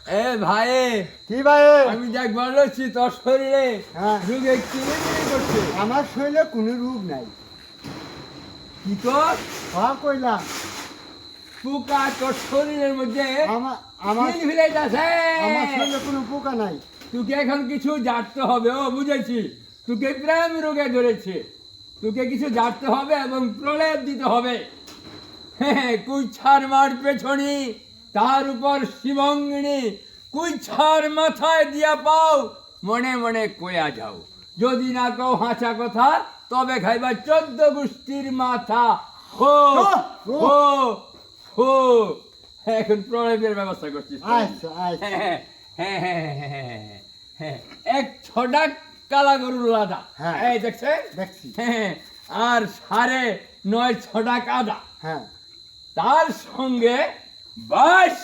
এ ভাই, কি ভাই? আমি দেখ বলছি তোর শরীরে হ্যাঁ। রোগে কি করছে? আমার শরীরে কোনো রোগ নাই। কি তোর হ্যাঁ কইলাম। পোকা তোর শরীরের মধ্যে আমার আমার কিল ফিলাইতাছে। আমার শরীরে কোনো পোকা নাই। তোকে এখন কিছু জানতে হবে। ও বুঝেছি, তোকে প্রেম রোগে ধরেছে। তোকে কিছু জানতে হবে এবং প্রলেপ দিতে হবে। হ্যাঁ, কুইছার মার পেছনি, তার উপর শিবঙ্গিনী, কুইছার মাথায় দিয়া পাও, মনে মনে কয়া যাও। যদি না কও হাঁচা কথা, তবে খাইবা 14 গোষ্ঠীর মাথা। হো হো হো। এখন প্রলেপের ব্যবস্থা করছিস তো? আচ্ছা আচ্ছা। হ্যাঁ, হ্যাঁ, হ্যাঁ, হ্যাঁ, হ্যাঁ। এক ছটা কালা গরুর লাদা, হ্যাঁ। এই দেখছে? দেখছি। হ্যাঁ, আর 9.5 ছটা কাদা, হ্যাঁ। তার সঙ্গে 22